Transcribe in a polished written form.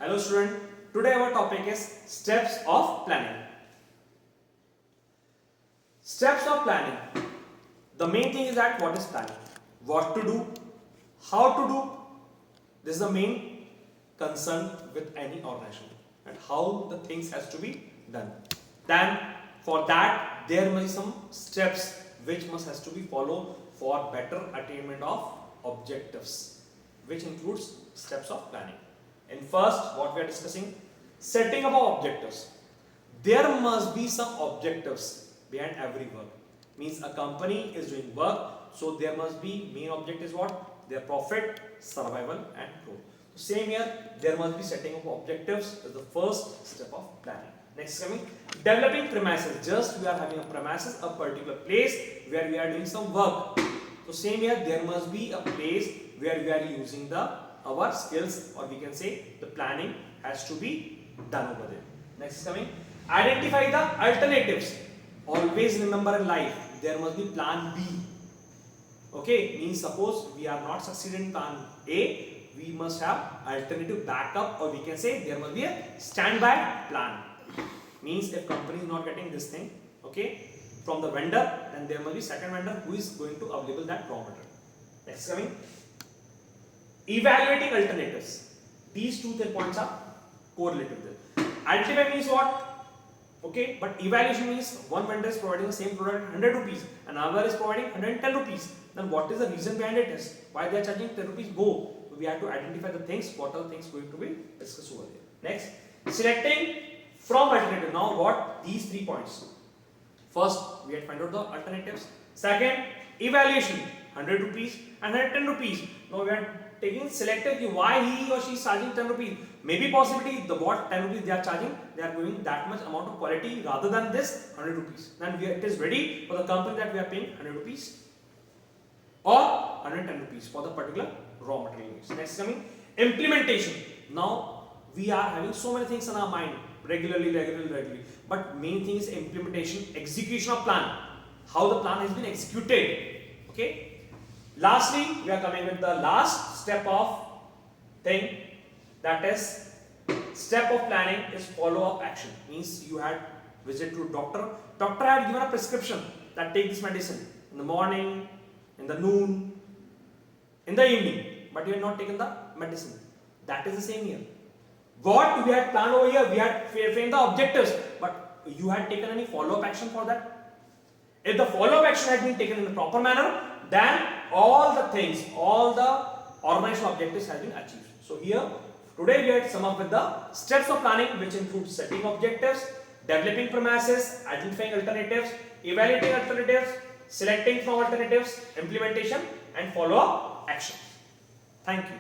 Hello student, today our topic is steps of planning. Steps of planning. The main thing is that what is planning? What to do? How to do? This is the main concern with any organization and how the things has to be done. Then for that there must be some steps which must has to be followed for better attainment of objectives, which includes steps of planning. In first, what we are discussing, setting up of objectives. There must be some objectives behind every work. Means a company is doing work, so there must be main objective is what? Their profit, survival and growth. So same here, there must be setting up objectives as the first step of planning. Next coming, developing premises. Just we are having a premises, a particular place where we are doing some work. So same here, there must be a place where we are using our skills, or we can say the planning has to be done over there. Next is coming, identify the alternatives. Always remember in life there must be plan B. Okay, means suppose we are not succeeding in plan A, we must have alternative backup, or we can say there must be a standby plan. Means if company is not getting this thing, okay, from the vendor, then there must be second vendor who is going to available that raw material. Next coming, evaluating alternatives. These two points are correlated there. Identify means what? Okay, but evaluation means one vendor is providing the same product 100 rupees and another is providing 110 rupees. Then what is the reason behind it is why they are charging 10 rupees more? So we have to identify the things, what are the things going to be discussed over there. Next, selecting from alternative. Now what? These 3 points. First, we have to find out the alternatives. Second, evaluation, 100 rupees and 110 rupees. Now we are taking selective why he or she is charging 10 rupees. Maybe possibility the what 10 rupees they are charging, they are giving that much amount of quality rather than this 100 rupees. Then it is ready for the company that we are paying 100 rupees or 110 rupees for the particular raw material needs. Next coming, implementation. Now we are having so many things in our mind regularly, but main thing is implementation, execution of plan, how the plan has been executed. Okay. Lastly, we are coming with the last step of thing, that is step of planning is follow up action. Means you had visit to doctor had given a prescription that take this medicine in the morning, in the noon, in the evening, but you had not taken the medicine. That is the same here. What we had planned over here, we had framed the objectives, but you had taken any follow up action for that? If the follow up action had been taken in the proper manner, then all the things, all the organizational objectives have been achieved. So here, today we had sum up with the steps of planning, which include setting objectives, developing premises, identifying alternatives, evaluating alternatives, selecting from alternatives, implementation and follow up action. Thank you.